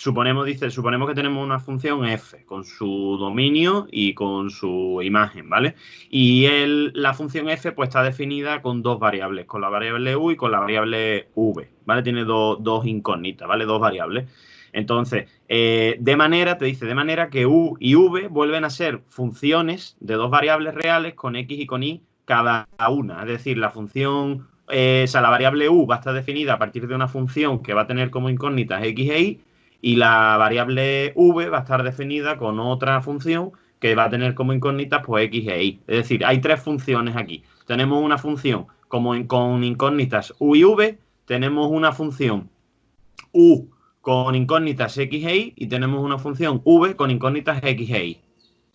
suponemos que tenemos una función f con su dominio y con su imagen, ¿vale? Y la función f pues está definida con dos variables, con la variable u y con la variable v, ¿vale? Tiene dos incógnitas, ¿vale? Dos variables. Entonces, de manera que u y v vuelven a ser funciones de dos variables reales con x y con y cada una. Es decir, la función, la variable u va a estar definida a partir de una función que va a tener como incógnitas x e y, y la variable v va a estar definida con otra función que va a tener como incógnitas pues x e y. Es decir, hay tres funciones aquí. Tenemos una función con incógnitas u y v, tenemos una función u con incógnitas x e y tenemos una función v con incógnitas x e y.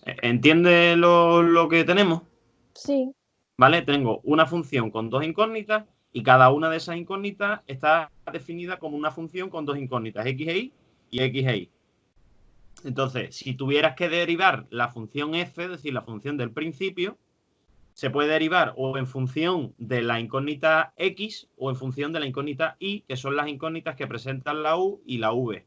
¿Entiendes lo que tenemos? Sí. ¿Vale? Tengo una función con dos incógnitas y cada una de esas incógnitas está definida como una función con dos incógnitas, x e y x e y. Entonces, si tuvieras que derivar la función f, es decir, la función del principio, se puede derivar o en función de la incógnita x o en función de la incógnita y, que son las incógnitas que presentan la u y la v.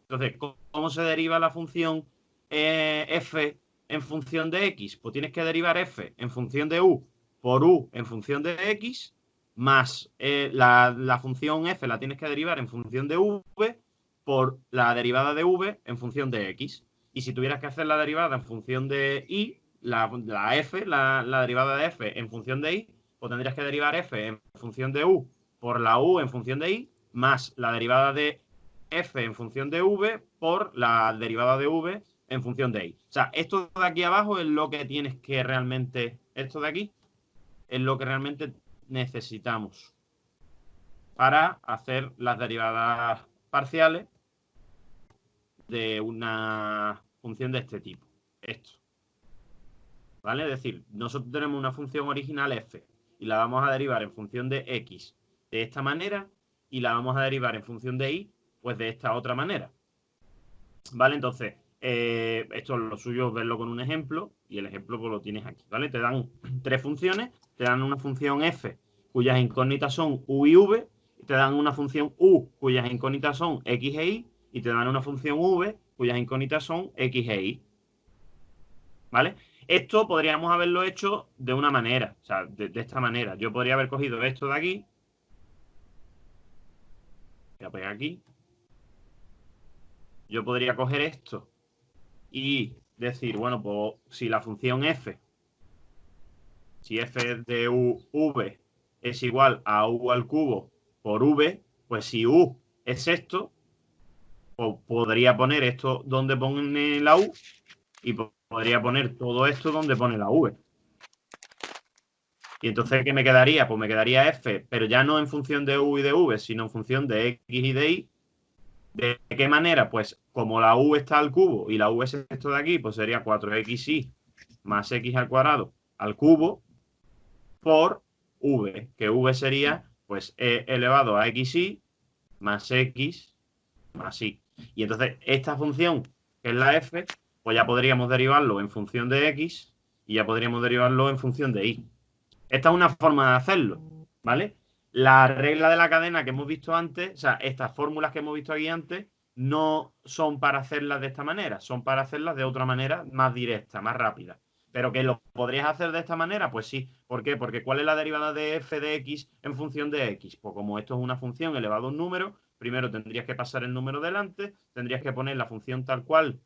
Entonces, ¿cómo se deriva la función f en función de x? Pues tienes que derivar f en función de u por u en función de x, más la función f la tienes que derivar en función de v por la derivada de v en función de x. Y si tuvieras que hacer la derivada en función de y, la derivada de f en función de y, pues tendrías que derivar f en función de u por la u en función de y, más la derivada de f en función de v por la derivada de v en función de y. O sea, esto de aquí abajo es lo que tienes que realmente, esto de aquí, es lo que realmente necesitamos para hacer las derivadas parciales de una función de este tipo. Esto. ¿Vale? Es decir, nosotros tenemos una función original f y la vamos a derivar en función de x de esta manera y la vamos a derivar en función de y pues de esta otra manera. ¿Vale? Entonces, esto lo suyo es verlo con un ejemplo y el ejemplo pues lo tienes aquí, ¿vale? Te dan tres funciones, te dan una función f cuyas incógnitas son u y v, te dan una función u cuyas incógnitas son x e y te dan una función v cuyas incógnitas son x e y. ¿Vale? Esto podríamos haberlo hecho de una manera, o sea, de esta manera. Yo podría haber cogido esto de aquí, voy a pegar aquí, yo podría coger esto y decir, bueno, pues si la función f, si f de v es igual a u al cubo por v, pues si u es esto, pues podría poner esto donde pone la u y podría poner todo esto donde pone la v. Y entonces, ¿qué me quedaría? Pues me quedaría f, pero ya no en función de u y de v, sino en función de x y de y. ¿De qué manera? Pues como la u está al cubo y la u es esto de aquí, pues sería 4xy más x al cuadrado al cubo por v, que v sería pues e elevado a xy más x más y. Y entonces esta función, que es la f, pues ya podríamos derivarlo en función de x y ya podríamos derivarlo en función de y. Esta es una forma de hacerlo, ¿vale? La regla de la cadena que hemos visto antes, o sea, estas fórmulas que hemos visto aquí antes, no son para hacerlas de esta manera, son para hacerlas de otra manera más directa, más rápida. ¿Pero que lo podrías hacer de esta manera? Pues sí. ¿Por qué? Porque ¿cuál es la derivada de f de x en función de x? Pues como esto es una función elevado a un número, primero tendrías que pasar el número delante, tendrías que poner la función tal cual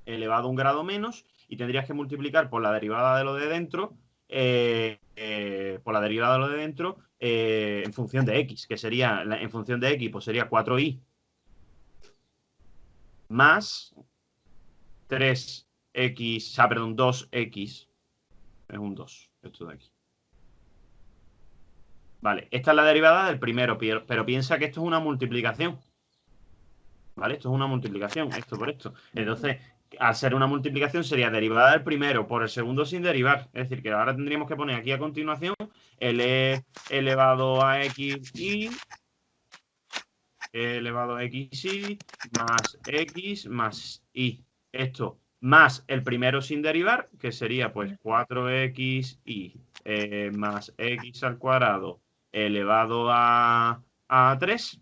elevado a un grado menos y tendrías que multiplicar por la derivada de lo de dentro por la derivada de lo de dentro en función de x, que sería, en función de x, pues sería 4y más 3x, o sea, perdón, 2x, es un 2, esto de aquí. Vale, esta es la derivada del primero, pero piensa que esto es una multiplicación. ¿Vale? Esto es una multiplicación, esto por esto. Entonces, al ser una multiplicación sería derivada del primero por el segundo sin derivar. Es decir, que ahora tendríamos que poner aquí a continuación el e elevado a xy elevado a xy más x más y. Esto más el primero sin derivar, que sería pues 4xy más x al cuadrado elevado a 3.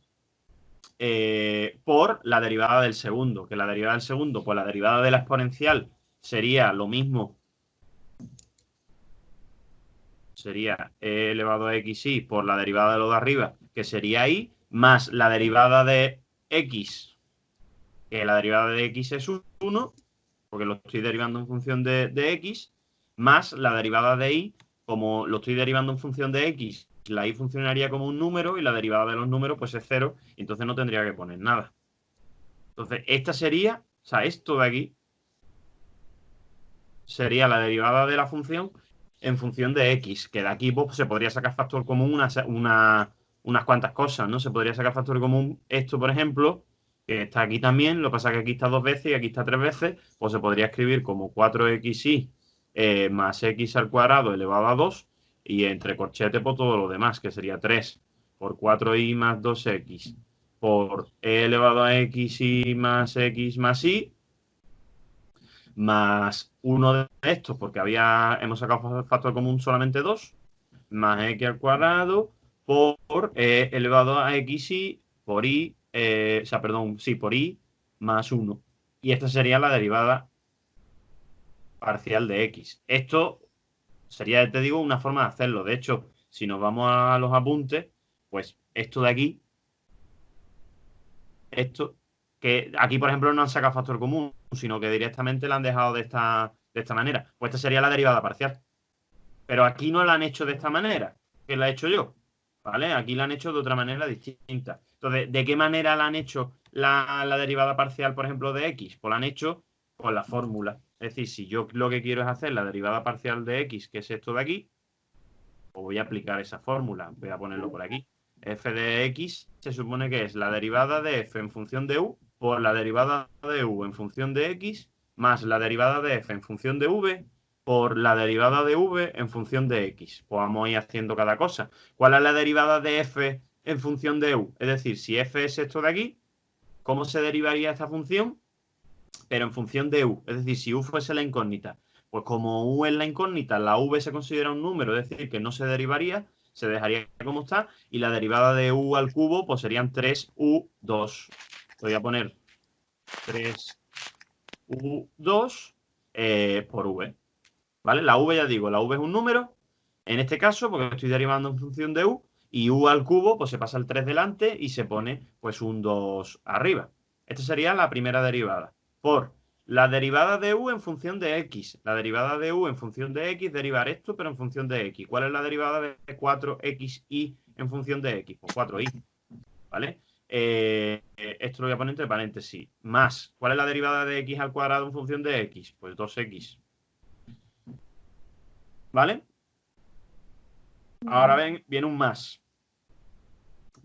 por la derivada del segundo, que la derivada del segundo, pues la derivada de la exponencial sería lo mismo, sería e elevado a xy por la derivada de lo de arriba, que sería y, más la derivada de x, que la derivada de x es 1, porque lo estoy derivando en función de x, más la derivada de y, como lo estoy derivando en función de x, la y funcionaría como un número y la derivada de los números pues es 0, y entonces no tendría que poner nada. Entonces, esta sería, o sea, esto de aquí sería la derivada de la función en función de x, que de aquí pues, se podría sacar factor común unas cuantas cosas, ¿no? Se podría sacar factor común esto, por ejemplo, que está aquí también, lo que pasa es que aquí está 2 veces y aquí está 3 veces, pues se podría escribir como 4xy más x al cuadrado elevado a 2 y entre corchete por todo lo demás, que sería 3 por 4y más 2x por e elevado a xy más x más y más uno de estos, porque hemos sacado factor común solamente 2, más x al cuadrado por elevado a xy por y, o sea, perdón, sí, por y más 1. Y esta sería la derivada parcial de x. Esto sería, te digo, una forma de hacerlo. De hecho, si nos vamos a los apuntes, pues esto de aquí, esto, que aquí, por ejemplo, no han sacado factor común, sino que directamente la han dejado de esta manera. Pues esta sería la derivada parcial. Pero aquí no la han hecho de esta manera, que la he hecho yo. ¿Vale? Aquí la han hecho de otra manera distinta. Entonces, ¿de qué manera la han hecho la derivada parcial, por ejemplo, de x? Pues la han hecho con la fórmula. Es decir, si yo lo que quiero es hacer la derivada parcial de x, que es esto de aquí, pues voy a aplicar esa fórmula. Voy a ponerlo por aquí. F de x se supone que es la derivada de f en función de u por la derivada de u en función de x más la derivada de f en función de v por la derivada de v en función de x. Pues vamos a ir haciendo cada cosa. ¿Cuál es la derivada de f en función de u? Es decir, si f es esto de aquí, ¿cómo se derivaría esta función? Pero en función de u. Es decir, si u fuese la incógnita, pues como u es la incógnita, la v se considera un número, es decir, que no se derivaría, se dejaría como está, y la derivada de u al cubo, pues serían 3u2. Voy a poner 3u2 por v. ¿Vale? La v, ya digo, la v es un número, en este caso, porque estoy derivando en función de u, y u al cubo, pues se pasa el 3 delante y se pone pues un 2 arriba. Esta sería la primera derivada. Por la derivada de u en función de x. La derivada de u en función de x, derivar esto, pero en función de x. ¿Cuál es la derivada de 4xy en función de x? Pues 4y, ¿vale? Esto lo voy a poner entre paréntesis. Más, ¿cuál es la derivada de x al cuadrado en función de x? Pues 2x. ¿Vale? Ahora viene un más.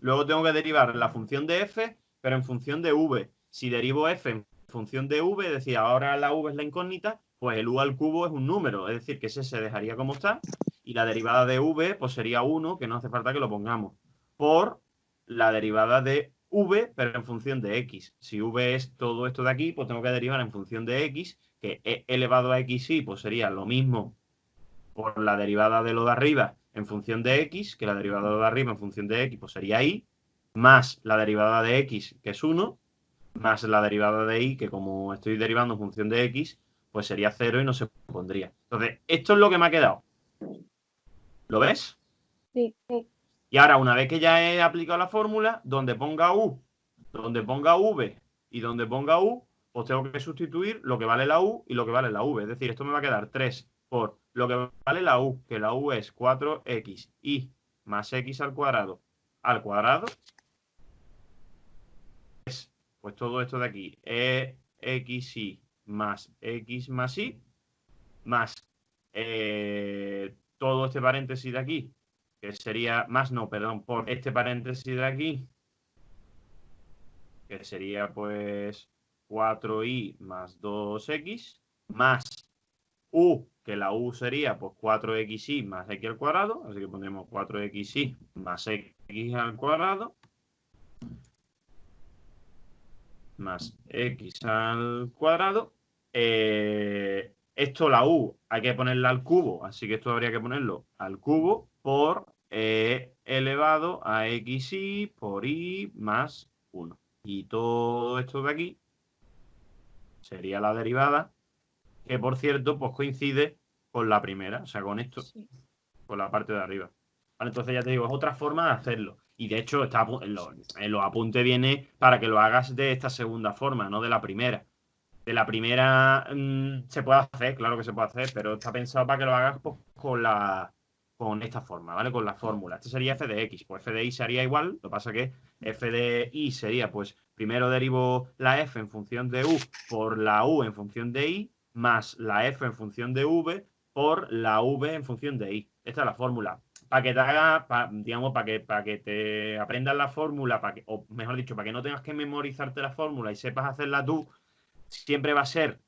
Luego tengo que derivar la función de f, pero en función de v. Si derivo f en función de v, es decir, ahora la v es la incógnita, pues el u al cubo es un número, es decir, que ese se dejaría como está, y la derivada de v pues sería 1, que no hace falta que lo pongamos, por la derivada de v, pero en función de x. Si v es todo esto de aquí, pues tengo que derivar en función de x, que e elevado a xy pues sería lo mismo por la derivada de lo de arriba en función de x, que la derivada de lo de arriba en función de x pues sería y, más la derivada de x, que es 1, más la derivada de y, que como estoy derivando en función de x, pues sería 0 y no se pondría. Entonces, esto es lo que me ha quedado. ¿Lo ves? Sí. Y ahora, una vez que ya he aplicado la fórmula, donde ponga u, donde ponga v y donde ponga u, pues tengo que sustituir lo que vale la u y lo que vale la v. Es decir, esto me va a quedar 3 por lo que vale la u, que la u es 4xy más x al cuadrado, pues todo esto de aquí, xy más x más y, más todo este paréntesis de aquí, que sería, más no, perdón, por este paréntesis de aquí, que sería pues 4y más 2x, más u, que la u sería pues 4xy más x al cuadrado, así que pondremos 4xy más x al cuadrado, más x al cuadrado. Esto, la u, hay que ponerla al cubo, así que esto habría que ponerlo al cubo por elevado a xy por y más 1. Y todo esto de aquí sería la derivada, que por cierto, pues coincide con la primera, o sea, con esto, Sí. con la parte de arriba. Vale, entonces ya te digo, es otra forma de hacerlo. Y de hecho, está en los apuntes viene para que lo hagas de esta segunda forma, no de la primera. De la primera se puede hacer, claro que se puede hacer, pero está pensado para que lo hagas pues, con esta forma, ¿vale? Con la fórmula. Este sería f de x, pues f de y sería igual, lo que pasa que f de y sería, pues, primero derivo la f en función de u por la u en función de y, más la f en función de v por la v en función de y. Esta es la fórmula. Para que te haga, digamos, para que te aprendas la fórmula, o mejor dicho, para que no tengas que memorizarte la fórmula y sepas hacerla tú, siempre va a ser,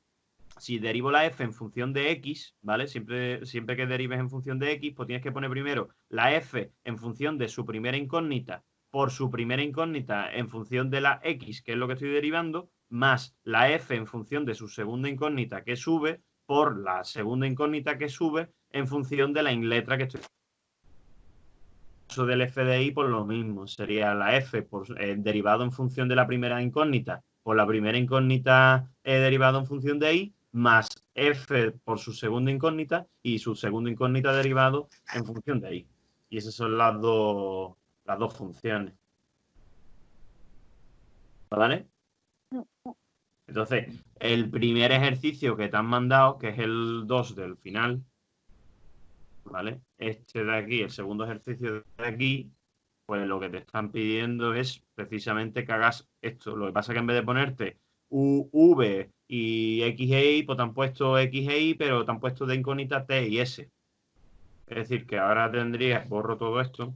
si derivo la f en función de x, ¿vale? Siempre que derives en función de x, pues tienes que poner primero la f en función de su primera incógnita por su primera incógnita en función de la x, que es lo que estoy derivando, más la f en función de su segunda incógnita que sube por la segunda incógnita que sube en función de la letra que estoy. Eso del f de y por lo mismo, sería la f derivado en función de la primera incógnita por la primera incógnita derivado en función de y, más f por su segunda incógnita y su segunda incógnita derivado en función de y. Y esas son las dos funciones. ¿Vale? Entonces, el primer ejercicio que te han mandado, que es el 2 del final, ¿vale? Este de aquí, el segundo ejercicio de aquí, pues lo que te están pidiendo es precisamente que hagas esto. Lo que pasa es que en vez de ponerte V y X e Y, pues te han puesto X e Y, pero te han puesto de incógnita T y S. Es decir, que ahora tendrías, borro todo esto,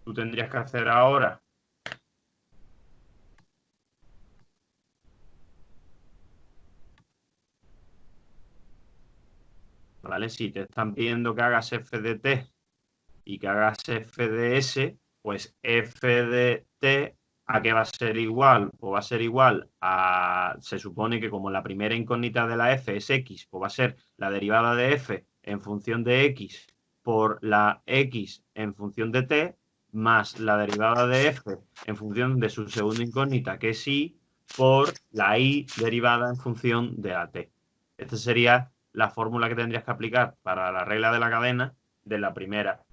tú tendrías que hacer ahora, ¿vale? Si te están pidiendo que hagas F de T y que hagas F de S, pues F de T, ¿a qué va a ser igual? Pues va a ser igual a, se supone que como la primera incógnita de la F es X, pues va a ser la derivada de F en función de X por la X en función de T, más la derivada de F en función de su segunda incógnita, que es Y, por la Y derivada en función de la T. Esta sería la fórmula que tendrías que aplicar para la regla de la cadena de la primera.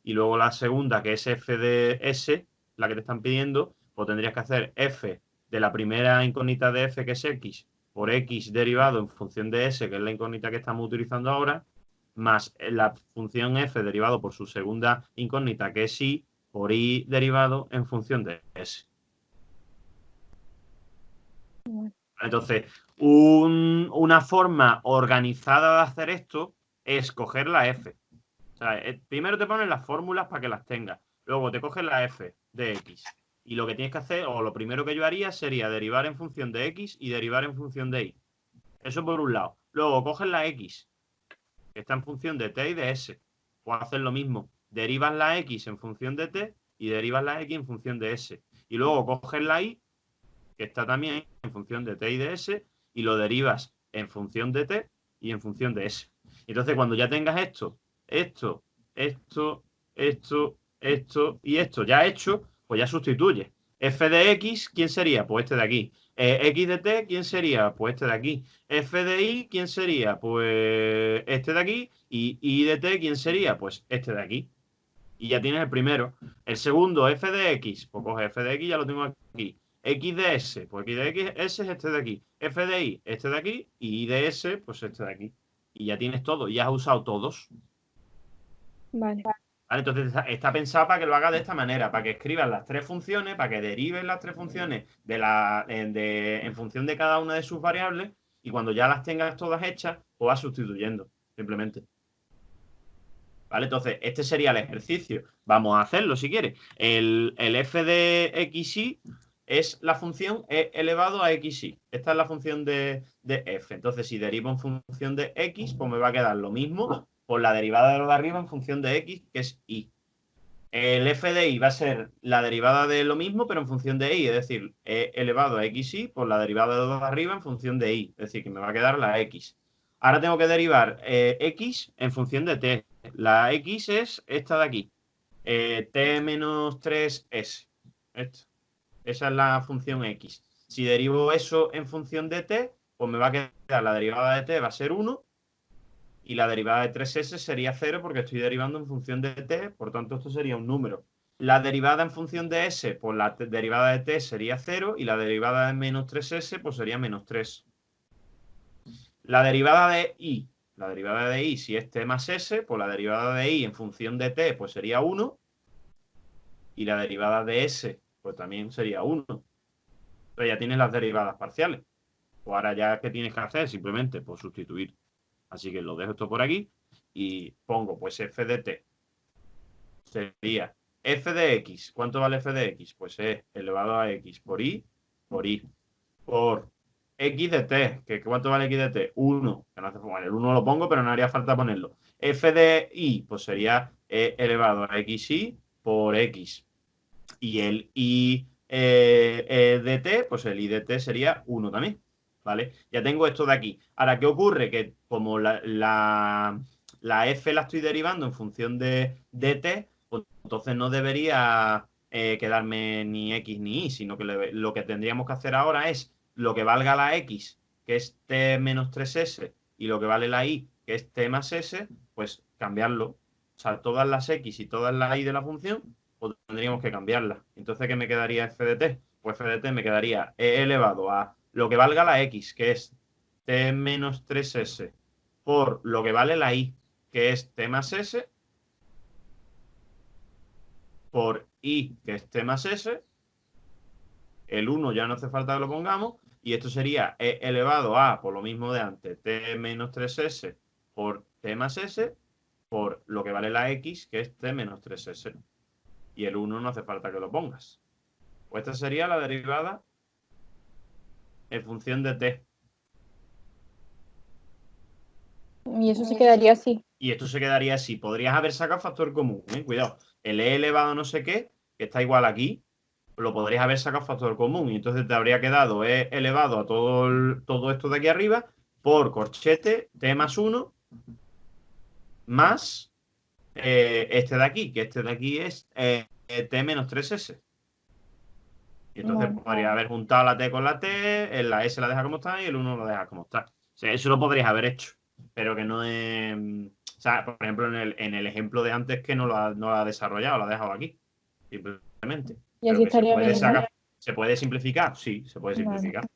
Y luego la segunda, que es f de s, la que te están pidiendo, pues tendrías que hacer f de la primera incógnita de f, que es x, por x derivado en función de s, que es la incógnita que estamos utilizando ahora, más la función f derivado por su segunda incógnita, que es y, por y derivado en función de s. Entonces, una forma organizada de hacer esto es coger la f. O sea, primero te ponen las fórmulas para que las tengas. Luego te coges la f de x. Y lo que tienes que hacer, o lo primero que yo haría, sería derivar en función de x y derivar en función de y. Eso por un lado. Luego coges la x, que está en función de t y de s. O hacer lo mismo. Derivas la x en función de t y derivas la x en función de s. Y luego coges la y, que está también en función de t y de s, y lo derivas en función de t y en función de s. Entonces, cuando ya tengas esto, esto, y esto ya hecho, pues ya sustituye. F de X, ¿quién sería? Pues este de aquí. X de T, ¿quién sería? Pues este de aquí. F de Y, ¿quién sería? Pues este de aquí. Y Y de T, ¿quién sería? Pues este de aquí. Y ya tienes el primero. El segundo, F de X, pues coge F de X, ya lo tengo aquí. X de S, pues X de X, S es este de aquí. F de Y, este de aquí. Y Y de S, pues este de aquí. Y ya tienes todo, y ya has usado todos. Vale. ¿Vale? Entonces está pensado para que lo hagas de esta manera, para que escribas las tres funciones, para que derives las tres funciones en función de cada una de sus variables, y cuando ya las tengas todas hechas, pues vas sustituyendo, simplemente. ¿Vale? Entonces, este sería el ejercicio. Vamos a hacerlo si quieres. El f de xy es la función e elevado a xy. Esta es la función de f. Entonces, si derivo en función de x, pues me va a quedar lo mismo por la derivada de lo de arriba en función de x, que es y. El f de y va a ser la derivada de lo mismo, pero en función de y, es decir, e elevado a xy por la derivada de lo de arriba en función de y. Es decir, que me va a quedar la x. Ahora tengo que derivar x en función de t. La x es esta de aquí. T menos 3s. Esto. Esa es la función x. Si derivo eso en función de t, pues me va a quedar la derivada de t va a ser 1 y la derivada de 3s sería 0 porque estoy derivando en función de t, por tanto esto sería un número. La derivada en función de s, pues la derivada de t sería 0 y la derivada de menos 3s, pues sería menos 3. La derivada de i. La derivada de i, si es t más s, pues la derivada de i en función de t, pues sería 1. Y la derivada de s, pues también sería 1. Entonces ya tienes las derivadas parciales. Pues ahora ya, ¿qué tienes que hacer? Simplemente, pues sustituir. Así que lo dejo esto por aquí y pongo, pues, f de t. Sería f de x. ¿Cuánto vale f de x? Pues es elevado a x por i, por x de t. ¿Cuánto vale x de t? 1. Que no hace, bueno, el 1 lo pongo, pero no haría falta ponerlo. F de i, pues sería elevado a xi por x. Y el i de t, pues el i de t sería 1 también. ¿Vale? Ya tengo esto de aquí. Ahora, ¿qué ocurre? Que como la f la estoy derivando en función de t, pues entonces no debería quedarme ni x ni y, sino que lo que tendríamos que hacer ahora es lo que valga la x, que es t menos 3s, y lo que vale la y, que es t más s, pues cambiarlo. O sea, todas las x y todas las y de la función, pues tendríamos que cambiarlas. Entonces, ¿qué me quedaría f de t? Pues f de t me quedaría e elevado a lo que valga la x, que es t menos 3s, por lo que vale la y, que es t más s, por i, que es t más s. El 1 ya no hace falta que lo pongamos. Y esto sería e elevado a, por lo mismo de antes, t menos 3s por t más s, por lo que vale la x, que es t menos 3s. Y el 1 no hace falta que lo pongas. Pues esta sería la derivada en función de t. Y eso se quedaría así. Y esto se quedaría así. Podrías haber sacado factor común, ¿eh? Cuidado. El e elevado a no sé qué, que está igual aquí, lo podrías haber sacado factor común. Y entonces te habría quedado e elevado a todo esto de aquí arriba por corchete t más 1 más este de aquí, que este de aquí es t menos 3s. Y entonces Vale. podría haber juntado la t con la t, la s la deja como está y el 1 lo deja como está. O sea, eso lo podrías haber hecho, pero que no es... O sea, por ejemplo, en el ejemplo de antes que no lo ha desarrollado, lo ha dejado aquí, simplemente. Y Pero así que se estaría puede bien, ¿no? sacar, ¿se puede simplificar? Sí, se puede Vale. simplificar.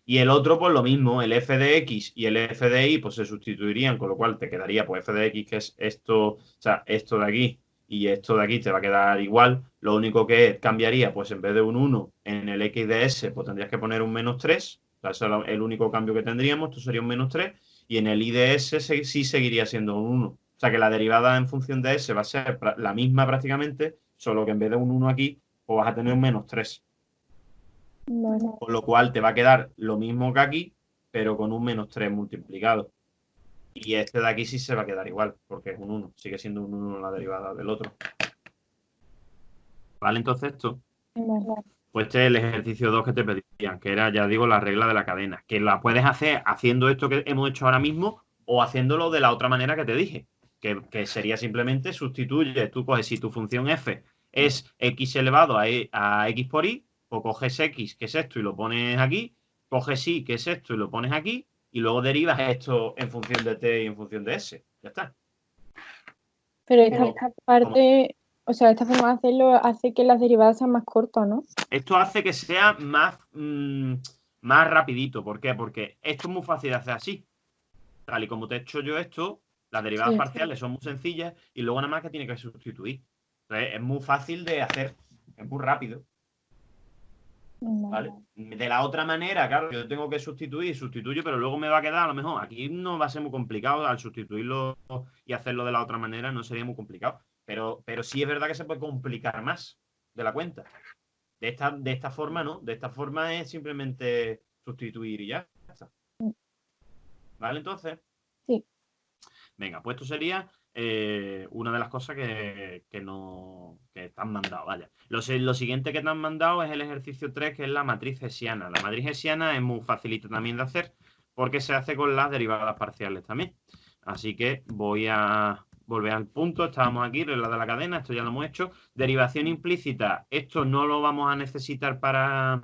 Y el otro, pues lo mismo, el f de x y el f de y, pues se sustituirían, con lo cual te quedaría, pues f de x, que es esto, o sea, esto de aquí y esto de aquí te va a quedar igual. Lo único que cambiaría, pues en vez de un 1 en el x de s, pues tendrías que poner un menos 3. O sea, eso es el único cambio que tendríamos, esto sería un menos 3. Y en el i de s sí seguiría siendo un 1. O sea, que la derivada en función de s va a ser la misma prácticamente, solo que en vez de un 1 aquí, pues vas a tener un menos 3. Vale. Con lo cual te va a quedar lo mismo que aquí, pero con un menos 3 multiplicado. Y este de aquí sí se va a quedar igual, porque es un 1. Sigue siendo un 1 la derivada del otro. ¿Vale? Entonces esto, Vale. pues este es el ejercicio 2 que te pedían, que era, ya digo, la regla de la cadena. Que la puedes hacer haciendo esto que hemos hecho ahora mismo o haciéndolo de la otra manera que te dije. Que sería simplemente sustituye, tú coges, si tu función f es x elevado a x por y, o coges x, que es esto, y lo pones aquí, coges y, que es esto, y lo pones aquí, y luego derivas esto en función de t y en función de s. Ya está. Pero esta Como- parte, o sea, esta forma de hacerlo hace que las derivadas sean más cortas, ¿no? Esto hace que sea más rapidito. ¿Por qué? Porque esto es muy fácil de hacer así. Tal y como te he hecho yo esto, las derivadas Sí. parciales son muy sencillas y luego nada más que tiene que sustituir. Entonces es muy fácil de hacer, es muy rápido. ¿Vale? De la otra manera, claro, yo tengo que sustituyo, pero luego me va a quedar a lo mejor. Aquí no va a ser muy complicado al sustituirlo y hacerlo de la otra manera, no sería muy complicado. Pero sí es verdad que se puede complicar más de la cuenta. De esta forma, ¿no? De esta forma es simplemente sustituir y ya está. ¿Vale? Entonces, Sí. venga, pues esto sería una de las cosas que están mandadas. Vaya. Lo siguiente que te han mandado es el ejercicio 3, que es la matriz hessiana. La matriz hessiana es muy facilita también de hacer porque se hace con las derivadas parciales también. Así que voy a volver al punto, estábamos aquí, regla de la cadena, esto ya lo hemos hecho. Derivación implícita, esto no lo vamos a necesitar para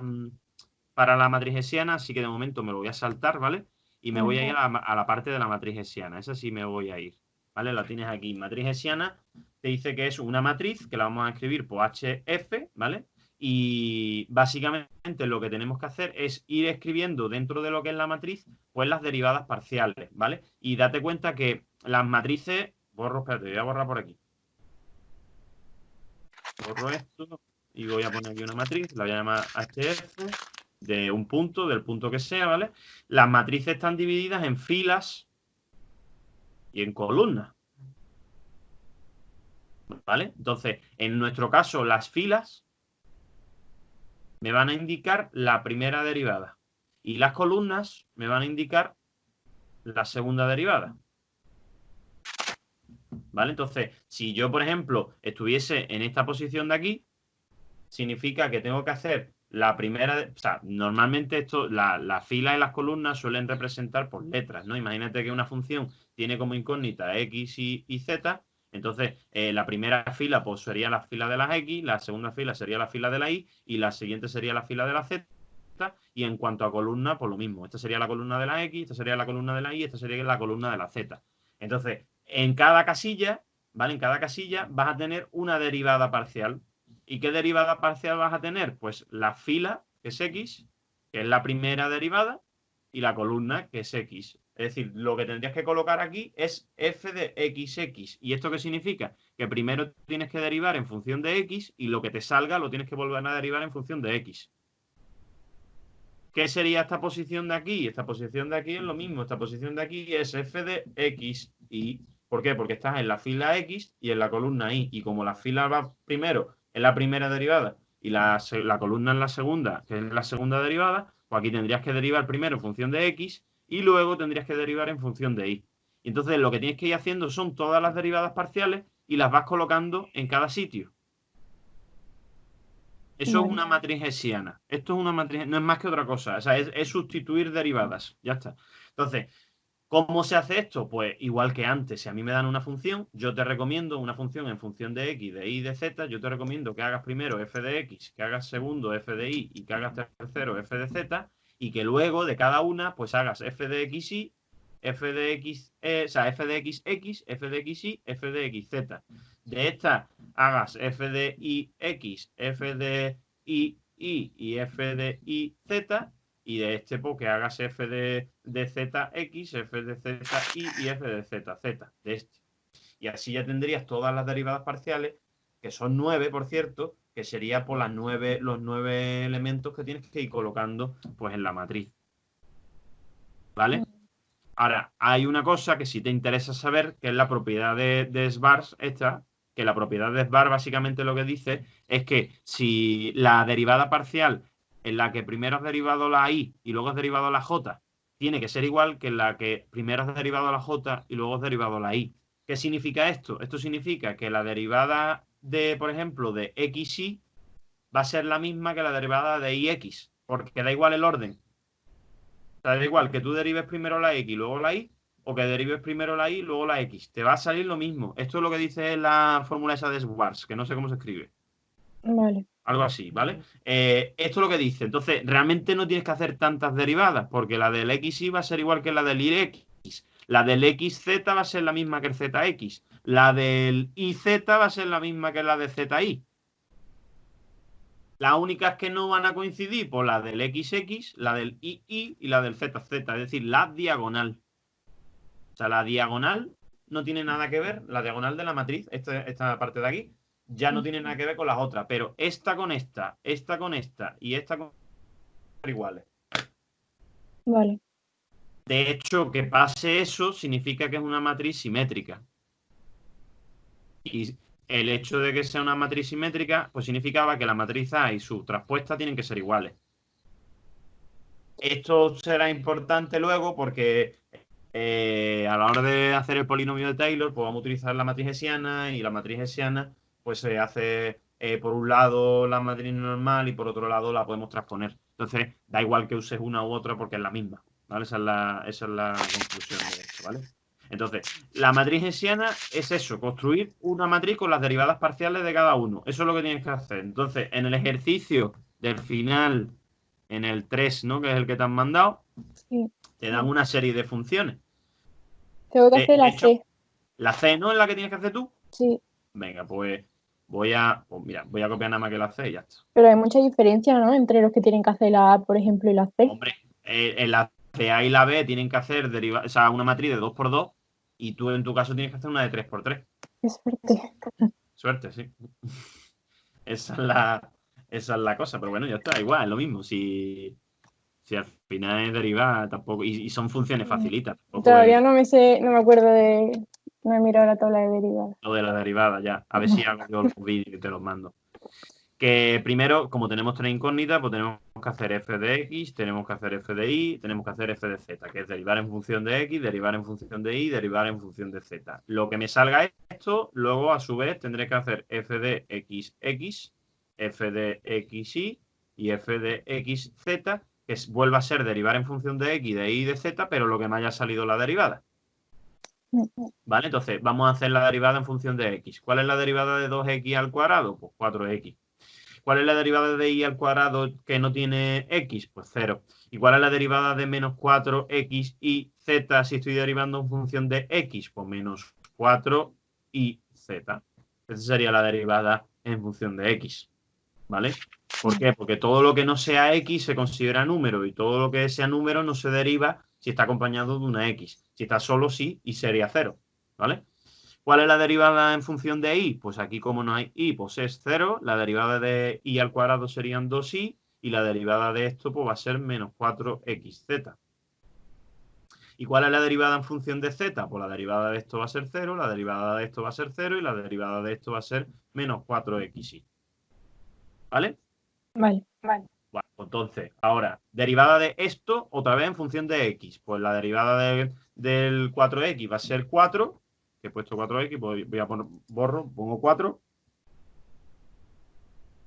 la matriz hessiana, así que de momento me lo voy a saltar, ¿vale? Y me voy a ir a la parte de la matriz hessiana, esa sí me voy a ir, ¿vale? La tienes aquí, matriz hessiana, te dice que es una matriz, que la vamos a escribir por HF, ¿vale? Y básicamente lo que tenemos que hacer es ir escribiendo dentro de lo que es la matriz, pues las derivadas parciales, ¿vale? Y date cuenta que las matrices, espérate, voy a borrar por aquí. Borro esto y voy a poner aquí una matriz, la voy a llamar HF, de un punto, del punto que sea, ¿vale? Las matrices están divididas en filas y en columnas, ¿vale? Entonces, en nuestro caso, las filas me van a indicar la primera derivada y las columnas me van a indicar la segunda derivada, ¿vale? Entonces, si yo, por ejemplo, estuviese en esta posición de aquí, significa que tengo que hacer la primera, o sea, normalmente esto, la fila y las columnas suelen representar por letras, ¿no? Imagínate que una función tiene como incógnita x y z, entonces la primera fila pues sería la fila de las x, la segunda fila sería la fila de la y la siguiente sería la fila de la z, y en cuanto a columna, pues lo mismo, esta sería la columna de la x, esta sería la columna de la y, esta sería la columna de la z. Entonces, en cada casilla, ¿vale? En cada casilla vas a tener una derivada parcial. ¿Y qué derivada parcial vas a tener? Pues la fila, que es x, que es la primera derivada, y la columna, que es x. Es decir, lo que tendrías que colocar aquí es f de xx. ¿Y esto qué significa? Que primero tienes que derivar en función de x y lo que te salga lo tienes que volver a derivar en función de x. ¿Qué sería esta posición de aquí? Esta posición de aquí es lo mismo. Esta posición de aquí es f de x y... ¿Por qué? Porque estás en la fila x y en la columna y. Y como la fila va primero en la primera derivada y la columna en la segunda, que es la segunda derivada, pues aquí tendrías que derivar primero en función de x y luego tendrías que derivar en función de y. Y entonces lo que tienes que ir haciendo son todas las derivadas parciales y las vas colocando en cada sitio. Eso es una matriz hessiana. Esto es una matriz, no es más que otra cosa. O sea, es sustituir derivadas. Ya está. Entonces, ¿cómo se hace esto? Pues igual que antes, si a mí me dan una función, yo te recomiendo una función en función de x, de y, de z, yo te recomiendo que hagas primero f de x, que hagas segundo f de y que hagas tercero f de z, y que luego de cada una, pues hagas f de x y, f de x, o sea, f de x x, f de x y, f de x z. De esta hagas f de y x, f de y y f de y z, y de este pues que hagas f de zx, f de zi y f de zz, de este. Y así ya tendrías todas las derivadas parciales, que son 9, por cierto, que sería por los 9 elementos que tienes que ir colocando pues en la matriz. ¿Vale? Ahora, hay una cosa que sí te interesa saber, que es la propiedad de Schwarz esta, que la propiedad de Schwarz básicamente lo que dice es que si la derivada parcial en la que primero has derivado la i y luego has derivado la j, tiene que ser igual que en la que primero has derivado la j y luego has derivado la i. ¿Qué significa esto? Esto significa que la derivada de, por ejemplo, de xy va a ser la misma que la derivada de ix, porque da igual el orden. O sea, da igual que tú derives primero la x y luego la y, o que derives primero la y y luego la x. Te va a salir lo mismo. Esto es lo que dice la fórmula esa de Schwarz, que no sé cómo se escribe. Vale. Algo así, ¿vale? Esto es lo que dice. Entonces, realmente no tienes que hacer tantas derivadas, porque la del xy va a ser igual que la del yx. La del xz va a ser la misma que el zx. La del iz va a ser la misma que la de zi. Las únicas que no van a coincidir, pues la del XX, la del II y la del ZZ, es decir, la diagonal. O sea, la diagonal no tiene nada que ver, la diagonal de la matriz, esta parte de aquí, ya no tiene nada que ver con las otras, pero esta con esta y esta con iguales. Vale. De hecho, que pase eso significa que es una matriz simétrica. Y el hecho de que sea una matriz simétrica, pues significaba que la matriz A y su traspuesta tienen que ser iguales. Esto será importante luego porque a la hora de hacer el polinomio de Taylor, pues vamos a utilizar la matriz hessiana, y la matriz hessiana pues se hace por un lado la matriz normal y por otro lado la podemos transponer. Entonces, da igual que uses una u otra porque es la misma, ¿vale? Esa es la conclusión de esto, ¿vale? Entonces, la matriz hessiana es eso, construir una matriz con las derivadas parciales de cada uno. Eso es lo que tienes que hacer. Entonces, en el ejercicio del final, en el 3, ¿no? Que es el que te han mandado, Sí. te dan una serie de funciones. Tengo que hacer De la hecho, C. la C, ¿no? Es la que tienes que hacer tú. Sí. Venga, pues voy a copiar nada más que la C y ya está. Pero hay mucha diferencia, ¿no? Entre los que tienen que hacer la A, por ejemplo, y la C. Hombre, en la CA y la B tienen que hacer o sea, una matriz de 2 por 2 y tú en tu caso tienes que hacer una de 3 por 3. Qué suerte. Suerte, sí. Esa es la cosa, pero bueno, ya está, igual, es lo mismo. Si al final es derivada, tampoco. Y son funciones facilitas, tampoco Todavía es no me sé, no me acuerdo de. No he mirado la tabla de derivadas. lo de la derivada ya. A ver si hago yo los vídeos y te los mando. Que primero, como tenemos tres incógnitas, pues tenemos que hacer f de x, tenemos que hacer f de y, tenemos que hacer f de z, que es derivar en función de x, derivar en función de y, derivar en función de z. Lo que me salga esto, luego a su vez tendré que hacer f de x, f de xy y f de xz, que vuelva a ser derivar en función de x, de y y de z, pero lo que me haya salido la derivada. ¿Vale? Entonces, vamos a hacer la derivada en función de x. ¿Cuál es la derivada de 2x al cuadrado? Pues 4x. ¿Cuál es la derivada de y al cuadrado que no tiene x? Pues 0. ¿Y cuál es la derivada de menos 4x y z si estoy derivando en función de x? Pues menos 4 y z. Esa sería la derivada en función de x. ¿Vale? ¿Por qué? Porque todo lo que no sea x se considera número y todo lo que sea número no se deriva si está acompañado de una x. Si está solo sí y sería 0. ¿Vale? ¿Cuál es la derivada en función de y? Pues aquí como no hay y, pues es 0. La derivada de y al cuadrado serían 2y y la derivada de esto pues va a ser menos 4xz. ¿Y cuál es la derivada en función de z? Pues la derivada de esto va a ser 0, la derivada de esto va a ser 0 y la derivada de esto va a ser menos 4xy. ¿Vale? Vale. Bueno, pues entonces, ahora, derivada de esto, otra vez en función de x. Pues la derivada del 4x va a ser 4, que he puesto 4x, pues voy a poner, pongo 4,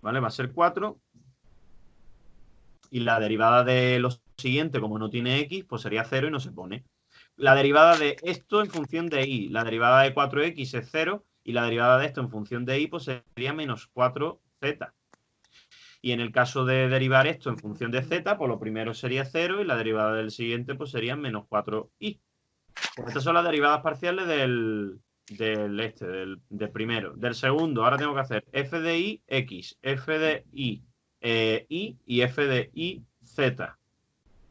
¿vale? Va a ser 4. Y la derivada de lo siguiente, como no tiene x, pues sería 0 y no se pone. La derivada de esto en función de y, la derivada de 4x es 0 y la derivada de esto en función de y, pues sería menos 4z. Y en el caso de derivar esto en función de z, pues lo primero sería 0 y la derivada del siguiente pues sería menos 4y. Pues estas son las derivadas parciales del primero. Del segundo, ahora tengo que hacer f de y x, f de y y f de y z.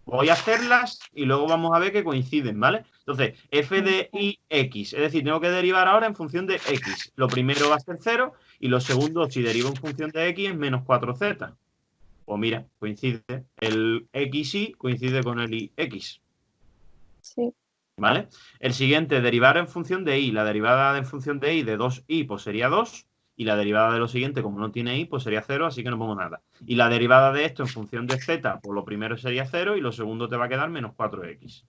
Voy a hacerlas y luego vamos a ver que coinciden, ¿vale? Entonces, f de y x, es decir, tengo que derivar ahora en función de x. Lo primero va a ser 0 y lo segundo, si derivo en función de x, es menos 4z. Pues mira, coincide. El xy coincide con el ix. Sí. ¿Vale? El siguiente, derivar en función de y. La derivada en función de y de 2y pues sería 2. Y la derivada de lo siguiente, como no tiene y, pues sería 0, así que no pongo nada. Y la derivada de esto en función de z, pues lo primero sería 0 y lo segundo te va a quedar menos 4x.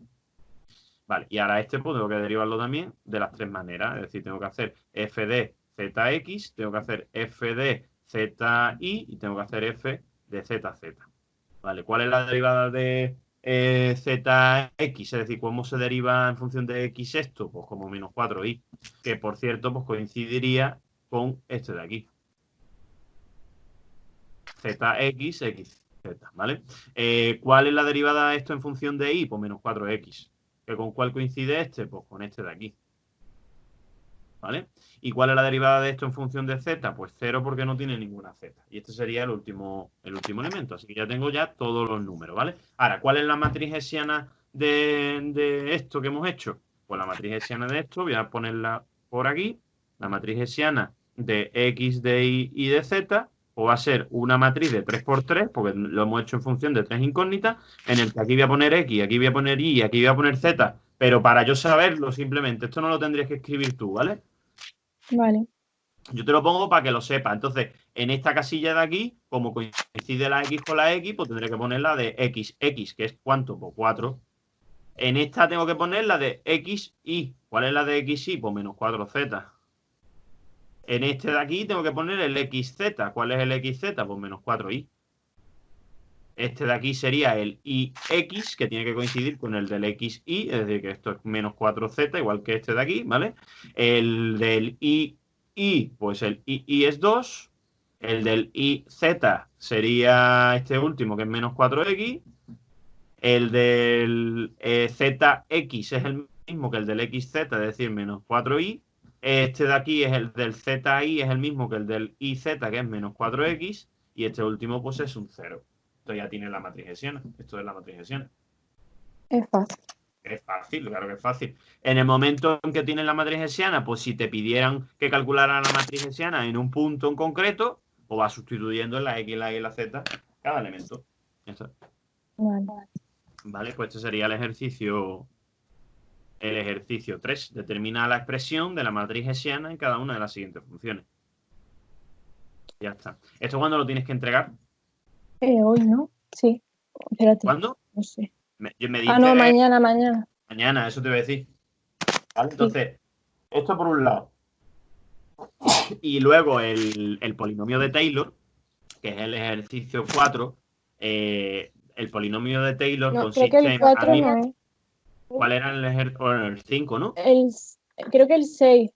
Vale, y ahora este pues tengo que derivarlo también de las tres maneras. Es decir, tengo que hacer f de zx, tengo que hacer f de zi y tengo que hacer f de zz. Vale, ¿cuál es la derivada de zx? Es decir, ¿cómo se deriva en función de x esto? Pues como menos 4y, que por cierto, pues coincidiría con este de aquí. Zx, xz, ¿vale? ¿Cuál es la derivada de esto en función de y? Pues menos 4x. ¿Que con cuál coincide este? Pues con este de aquí. ¿Vale? ¿Y cuál es la derivada de esto en función de z? Pues 0 porque no tiene ninguna z. Y este sería el último elemento. Así que ya tengo ya todos los números, ¿vale? Ahora, ¿cuál es la matriz hessiana de esto que hemos hecho? Pues la matriz hessiana de esto, voy a ponerla por aquí. La matriz hessiana de x, de y y de z, pues va a ser una matriz de 3 por 3, porque lo hemos hecho en función de tres incógnitas, en el que aquí voy a poner x, aquí voy a poner y, aquí voy a poner z. Pero para yo saberlo, simplemente, esto no lo tendrías que escribir tú, ¿vale? Vale. Yo te lo pongo para que lo sepas. Entonces, en esta casilla de aquí, como coincide la x con la x, pues tendré que poner la de x, que es ¿cuánto? Pues 4. En esta tengo que poner la de xy. ¿Cuál es la de xy? Pues menos 4z. En este de aquí tengo que poner el xz. ¿Cuál es el xz? Pues menos 4y. Este de aquí sería el IX, que tiene que coincidir con el del XY, es decir, que esto es menos 4Z, igual que este de aquí, ¿vale? El del II, pues el II es 2. El del IZ sería este último, que es menos 4X. El del ZX es el mismo que el del XZ, es decir, menos 4Y. Este de aquí es el del ZI, es el mismo que el del IZ, que es menos 4X. Y este último, pues es un 0. Esto ya tiene la matriz hessiana. Esto es la matriz hessiana. Es fácil. Es fácil, claro que es fácil. En el momento en que tienes la matriz hessiana, pues si te pidieran que calcularan la matriz hessiana en un punto en concreto, o vas sustituyendo en la X, la Y y la Z cada elemento. Eso. Vale. Vale, pues este sería el ejercicio 3. Determina la expresión de la matriz hessiana en cada una de las siguientes funciones. Ya está. ¿Esto cuándo lo tienes que entregar? Hoy, ¿no? Sí. Espérate. ¿Cuándo? No sé. Me diste No, mañana. mañana, eso te voy a decir. ¿Vale? Entonces, esto por un lado. Y luego el polinomio de Taylor, que es el ejercicio 4. El polinomio de Taylor No, consiste creo que el 4 en... no es. ¿Cuál era el ejercicio? El 5, ¿no? Creo que el 6.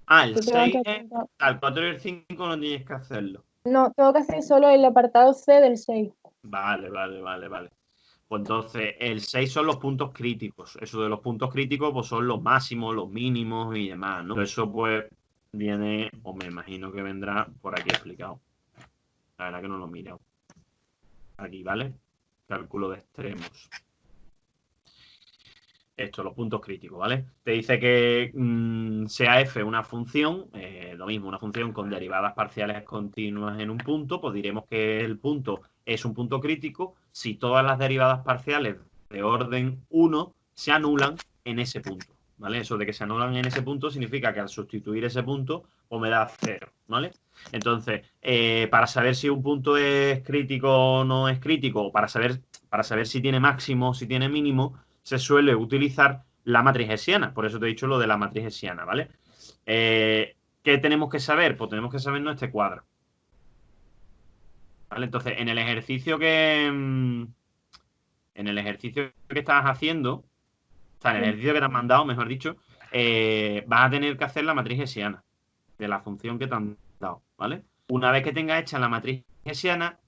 El 6 es... Al 4 y el 5 no tienes que hacerlo. No, tengo que hacer solo el apartado C del 6. Vale. Pues entonces, el 6 son los puntos críticos. Eso de los puntos críticos, pues son los máximos, los mínimos y demás, ¿no? Eso, pues, viene, o me imagino que vendrá por aquí explicado. La verdad que no lo he mirado. Aquí, ¿vale? Cálculo de extremos. Esto, los puntos críticos, ¿vale? Te dice que sea f una función, lo mismo, una función con derivadas parciales continuas en un punto, pues diremos que el punto es un punto crítico si todas las derivadas parciales de orden 1 se anulan en ese punto, ¿vale? Eso de que se anulan en ese punto significa que al sustituir ese punto, pues me da 0, ¿vale? Entonces, para saber si un punto es crítico o no es crítico, o para saber si tiene máximo o si tiene mínimo, se suele utilizar la matriz hessiana. Por eso te he dicho lo de la matriz hessiana, ¿vale? ¿Qué tenemos que saber? Pues tenemos que sabernos este cuadro. ¿Vale? Entonces, en el ejercicio que estás haciendo, o sea, en el ejercicio que te han mandado, mejor dicho, vas a tener que hacer la matriz hessiana de la función que te han dado, ¿vale? Una vez que tengas hecha la matriz hessiana,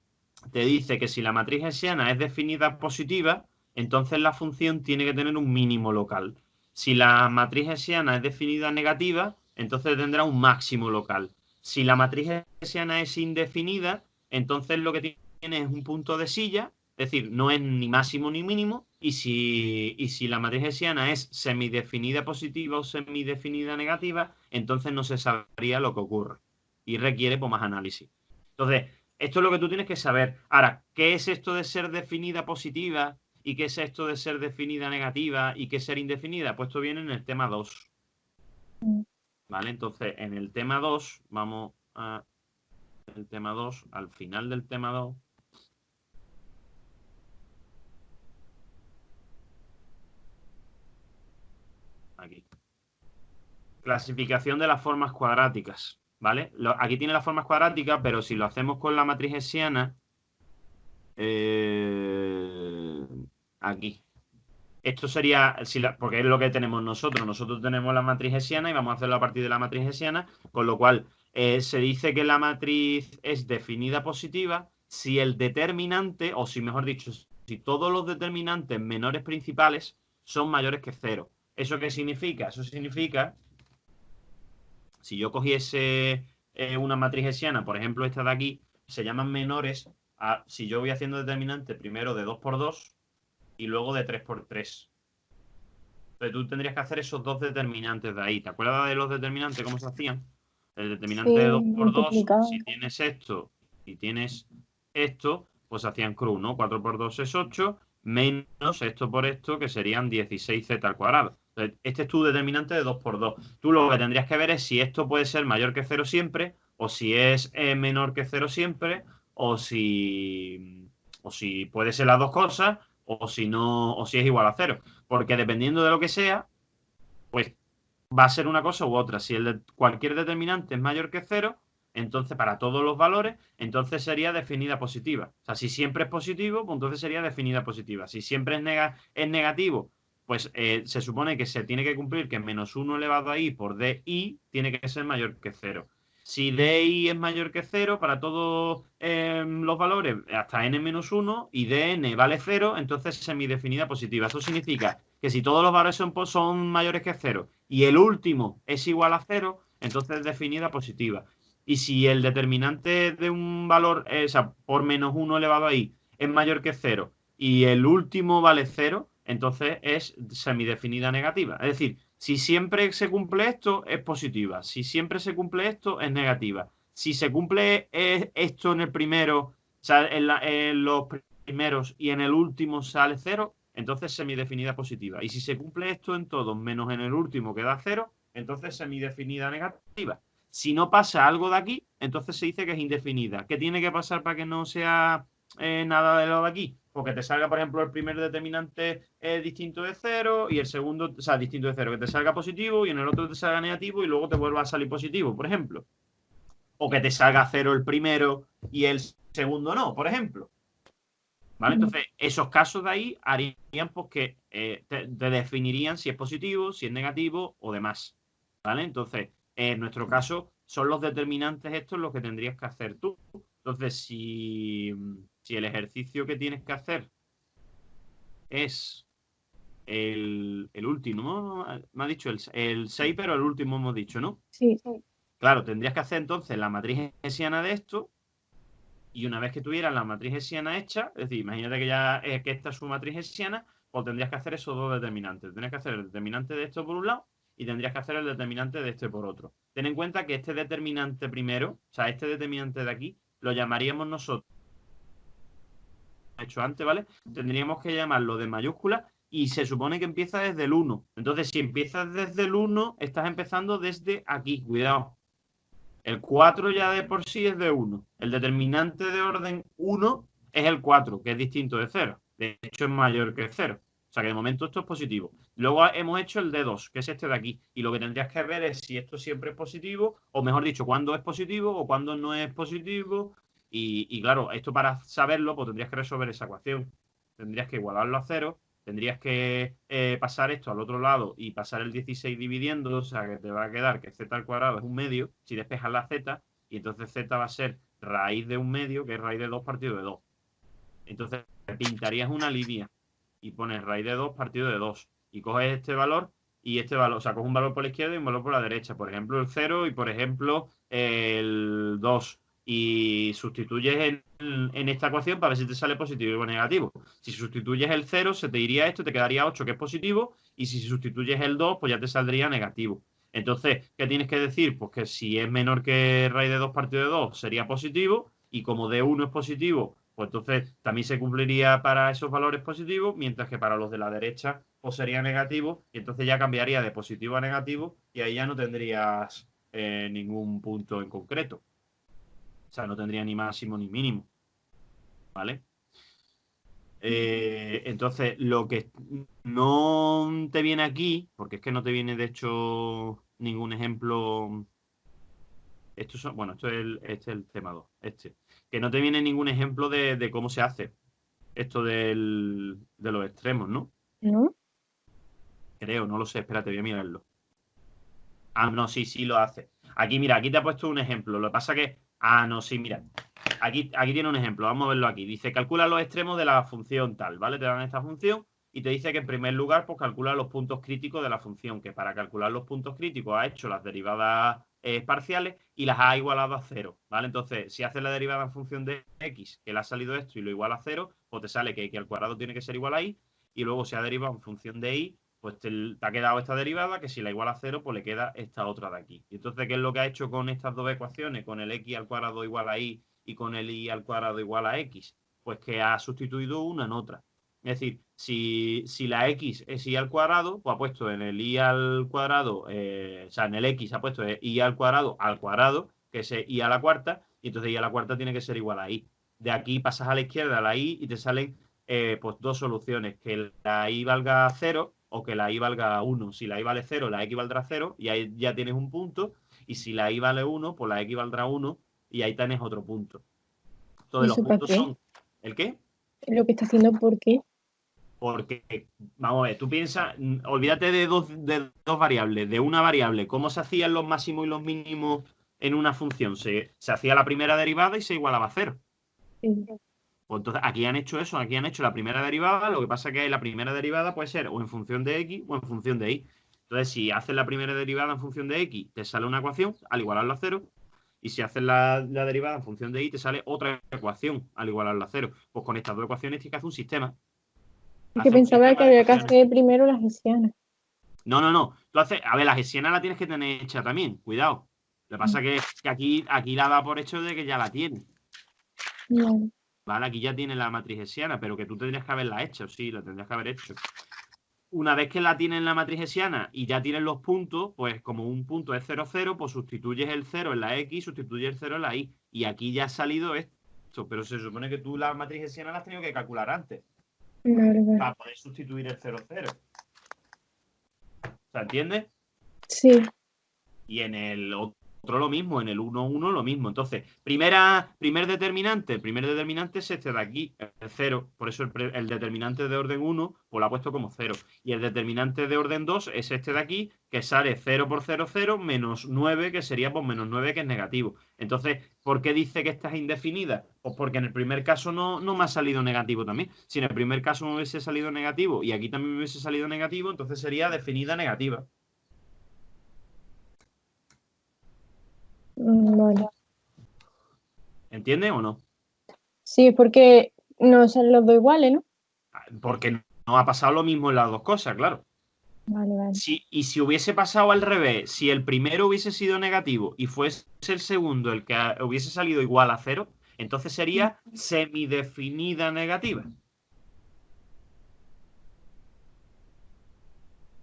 te dice que si la matriz hessiana es definida positiva, entonces la función tiene que tener un mínimo local. Si la matriz hessiana es definida negativa, entonces tendrá un máximo local. Si la matriz hessiana es indefinida, entonces lo que tiene es un punto de silla, es decir, no es ni máximo ni mínimo. Y si la matriz hessiana es semidefinida positiva o semidefinida negativa, entonces no se sabría lo que ocurre. Y requiere pues, más análisis. Entonces, esto es lo que tú tienes que saber. Ahora, ¿qué es esto de ser definida positiva? ¿Y qué es esto de ser definida negativa? ¿Y qué es ser indefinida? Pues esto viene en el tema 2. ¿Vale? Entonces, en el tema 2, vamos a el tema 2, al final del tema 2. Aquí. Clasificación de las formas cuadráticas. ¿Vale? Aquí tiene las formas cuadráticas, pero si lo hacemos con la matriz hessiana, aquí. Esto sería, porque es lo que tenemos nosotros. Nosotros tenemos la matriz hessiana y vamos a hacerlo a partir de la matriz hessiana, con lo cual se dice que la matriz es definida positiva si el determinante, o si mejor dicho, si todos los determinantes menores principales son mayores que 0. ¿Eso qué significa? Eso significa, si yo cogiese una matriz hessiana, por ejemplo esta de aquí, se llaman menores si yo voy haciendo determinante primero de 2 por 2 y luego de 3 por 3. Entonces tú tendrías que hacer esos dos determinantes de ahí. ¿Te acuerdas de los determinantes cómo se hacían? El determinante de 2 por 2, si tienes esto y tienes esto, pues hacían cruz, ¿no? 4 por 2 es 8, menos esto por esto, que serían 16z al cuadrado. Entonces, este es tu determinante de 2 por 2. Tú lo que tendrías que ver es si esto puede ser mayor que 0 siempre, o si es menor que 0 siempre, o si puede ser las dos cosas, o si no, o si es igual a 0. Porque dependiendo de lo que sea, pues va a ser una cosa u otra. Si cualquier determinante es mayor que 0, entonces para todos los valores, entonces sería definida positiva. O sea, si siempre es positivo, pues entonces sería definida positiva. Si siempre es negativo, pues se supone que se tiene que cumplir que menos 1 elevado a i por di tiene que ser mayor que 0. Si di es mayor que 0 para todos los valores hasta n-1 y dn vale 0, entonces semidefinida positiva. Eso significa que si todos los valores son mayores que 0 y el último es igual a 0, entonces es definida positiva. Y si el determinante de un valor, o sea, por menos 1 elevado a i es mayor que 0 y el último vale 0, entonces es semidefinida negativa. Es decir, si siempre se cumple esto, es positiva. Si siempre se cumple esto, es negativa. Si se cumple esto en el primero, o sea, en los primeros y en el último sale 0, entonces semidefinida positiva. Y si se cumple esto en todos, menos en el último que da 0, entonces semidefinida negativa. Si no pasa algo de aquí, entonces se dice que es indefinida. ¿Qué tiene que pasar para que no sea nada de lo de aquí? Porque te salga, por ejemplo, el primer determinante distinto de 0 y el segundo, o sea, distinto de 0, que te salga positivo y en el otro te salga negativo y luego te vuelva a salir positivo, por ejemplo. O que te salga 0 el primero y el segundo no, por ejemplo. ¿Vale? Entonces, esos casos de ahí harían pues que te definirían si es positivo, si es negativo o demás. ¿Vale? Entonces, en nuestro caso, son los determinantes estos los que tendrías que hacer tú. Entonces, si el ejercicio que tienes que hacer es el último, ¿no? Me ha dicho el 6, pero el último hemos dicho, ¿no? Sí. Claro, tendrías que hacer entonces la matriz hessiana de esto. Y una vez que tuvieras la matriz hessiana hecha, es decir, imagínate que ya que esta es su matriz hessiana, pues tendrías que hacer esos dos determinantes. Tendrías que hacer el determinante de esto por un lado y tendrías que hacer el determinante de este por otro. Ten en cuenta que este determinante primero, o sea, este determinante de aquí, lo llamaríamos nosotros, hecho antes, ¿vale? Tendríamos que llamarlo de mayúscula y se supone que empieza desde el 1. Entonces, si empiezas desde el 1, estás empezando desde aquí, cuidado. El 4 ya de por sí es de 1. El determinante de orden 1 es el 4, que es distinto de 0. De hecho, es mayor que 0. O sea que de momento esto es positivo. Luego hemos hecho el D2, que es este de aquí. Y lo que tendrías que ver es si esto siempre es positivo, o mejor dicho, cuándo es positivo o cuándo no es positivo. Y claro, esto para saberlo, pues tendrías que resolver esa ecuación. Tendrías que igualarlo a 0. Tendrías que pasar esto al otro lado y pasar el 16 dividiendo, o sea que te va a quedar que z al cuadrado es un medio, si despejas la z, y entonces z va a ser raíz de un medio, que es raíz de 2 partido de 2. Entonces pintarías una línea y pones raíz de 2 partido de 2. Y coges este valor y este valor, o sea, coges un valor por la izquierda y un valor por la derecha. Por ejemplo, el 0 y, por ejemplo, el 2. Y sustituyes en esta ecuación para ver si te sale positivo o negativo. Si sustituyes el 0, se te iría esto, te quedaría 8, que es positivo. Y si sustituyes el 2, pues ya te saldría negativo. Entonces, ¿qué tienes que decir? Pues que si es menor que raíz de 2 partido de 2, sería positivo. Y como D1 es positivo, pues entonces también se cumpliría para esos valores positivos, mientras que para los de la derecha pues sería negativo, y entonces ya cambiaría de positivo a negativo y ahí ya no tendrías ningún punto en concreto. O sea, no tendría ni máximo ni mínimo. ¿Vale? Entonces, lo que no te viene aquí, porque es que no te viene de hecho ningún ejemplo. Bueno, este es el tema 2. Que no te viene ningún ejemplo de cómo se hace esto de los extremos, ¿no? ¿No? Creo, no lo sé, espérate, voy a mirarlo. Ah, no, sí lo hace. Aquí, mira, aquí te ha puesto un ejemplo. Lo que pasa que. Ah, no, sí, mira. Aquí tiene un ejemplo, vamos a verlo aquí. Dice, calcula los extremos de la función tal, ¿vale? Te dan esta función y te dice que en primer lugar, pues calcula los puntos críticos de la función, que para calcular los puntos críticos ha hecho las derivadas parciales y las ha igualado a 0, ¿vale? Entonces, si haces la derivada en función de x, que le ha salido esto y lo iguala a 0, pues te sale que x al cuadrado tiene que ser igual a y, y luego se ha derivado en función de y, pues te ha quedado esta derivada, que si la iguala a 0, pues le queda esta otra de aquí. Y entonces, ¿qué es lo que ha hecho con estas dos ecuaciones? Con el x al cuadrado igual a y y con el y al cuadrado igual a x, pues que ha sustituido una en otra. Es decir, si la x es y al cuadrado, pues ha puesto en el y al cuadrado, o sea, en el x ha puesto y al cuadrado, que es y a la cuarta, y entonces y a la cuarta tiene que ser igual a y. De aquí pasas a la izquierda a la y te salen pues dos soluciones, que la y valga 0 o que la y valga 1. Si la y vale 0, la x valdrá 0 y ahí ya tienes un punto, y si la y vale 1, pues la x valdrá 1 y ahí tenés otro punto. ¿Y Entonces, los eso para puntos qué? son... ¿El qué? Lo que está haciendo, ¿por qué? Porque, vamos a ver, tú piensas, olvídate de dos variables, de una variable, ¿cómo se hacían los máximos y los mínimos en una función? Se hacía la primera derivada y se igualaba a cero. Sí. Pues entonces, aquí han hecho eso, aquí han hecho la primera derivada, lo que pasa es que la primera derivada puede ser o en función de x o en función de y. Entonces, si haces la primera derivada en función de x, te sale una ecuación al igualarla a cero, y si haces la derivada en función de y, te sale otra ecuación al igualarla a cero. Pues con estas dos ecuaciones tienes que hacer un sistema. Es que Hace un pensaba que sistema de había que ecuaciones. hacer primero las hessianas. No. Tú haces, a ver, la hessiana la tienes que tener hecha también, cuidado. Lo que pasa es que aquí la da por hecho de que ya la tiene. Vale. ¿Vale? Aquí ya tiene la matriz hessiana, pero que tú tendrías que haberla hecho, sí, la tendrías que haber hecho. Una vez que la tienes en la matriz hessiana y ya tienes los puntos, pues como un punto es 0, 0, pues sustituyes el 0 en la x, sustituyes el 0 en la y. Y aquí ya ha salido esto, pero se supone que tú la matriz hessiana la has tenido que calcular antes Vale. para poder sustituir el 0, 0. ¿Se entiende? Sí. Y en el otro lo mismo, en el 1, 1 lo mismo. Entonces, primer determinante es este de aquí, el 0. Por eso el determinante de orden 1, pues lo ha puesto como 0. Y el determinante de orden 2 es este de aquí, que sale 0 por 0, 0, menos 9, que sería pues menos 9, que es negativo. Entonces, ¿por qué dice que esta es indefinida? Pues porque en el primer caso no me ha salido negativo también. Si en el primer caso me hubiese salido negativo y aquí también me hubiese salido negativo, entonces sería definida negativa. Vale. ¿Entiendes o no? Sí, porque no son los dos iguales, ¿no? Porque no ha pasado lo mismo en las dos cosas, claro. Vale. Y si hubiese pasado al revés, si el primero hubiese sido negativo y fuese el segundo el que hubiese salido igual a 0, entonces sería semidefinida negativa.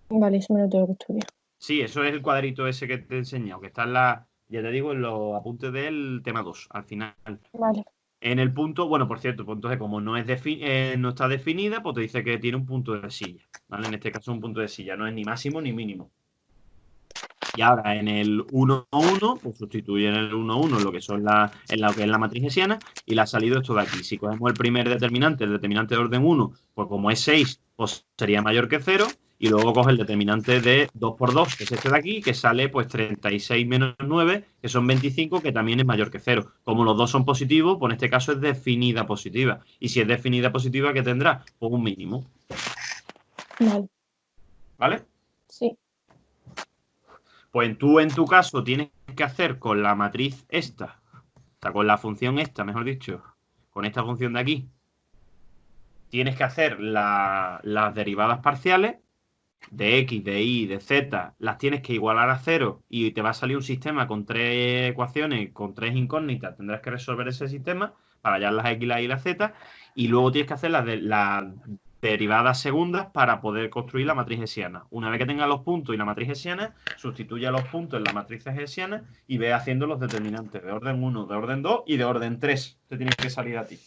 Vale, eso me lo tengo que estudiar. Sí, eso es el cuadrito ese que te he enseñado, que está ya te digo, en los apuntes del tema 2, al final. Vale. En el punto, bueno, por cierto, pues entonces como no está definida, pues te dice que tiene un punto de silla, ¿vale? En este caso un punto de silla, no es ni máximo ni mínimo. Y ahora en el 1, 1, pues sustituye en el 1, 1 lo que son en lo que es la matriz hessiana y le ha salido esto de aquí. Si cogemos el primer determinante, el determinante de orden 1, pues como es 6, pues sería mayor que 0. Y luego coge el determinante de 2 por 2, que es este de aquí, que sale pues 36 menos 9, que son 25, que también es mayor que 0. Como los dos son positivos, pues en este caso es definida positiva. Y si es definida positiva, ¿qué tendrá? Pues un mínimo. Vale. ¿Vale? Sí. Pues tú en tu caso tienes que hacer con la matriz esta, o sea, con la función esta, mejor dicho, con esta función de aquí, tienes que hacer las derivadas parciales de x, de y, de z, las tienes que igualar a 0 y te va a salir un sistema con 3 ecuaciones, con 3 incógnitas. Tendrás que resolver ese sistema para hallar las x, la y, la z, y luego tienes que hacer las derivadas segundas para poder construir la matriz hessiana. Una vez que tengas los puntos y la matriz hessiana, sustituye los puntos en la matriz hessiana y ve haciendo los determinantes de orden 1, de orden 2 y de orden 3. Te tienes que salir a ti.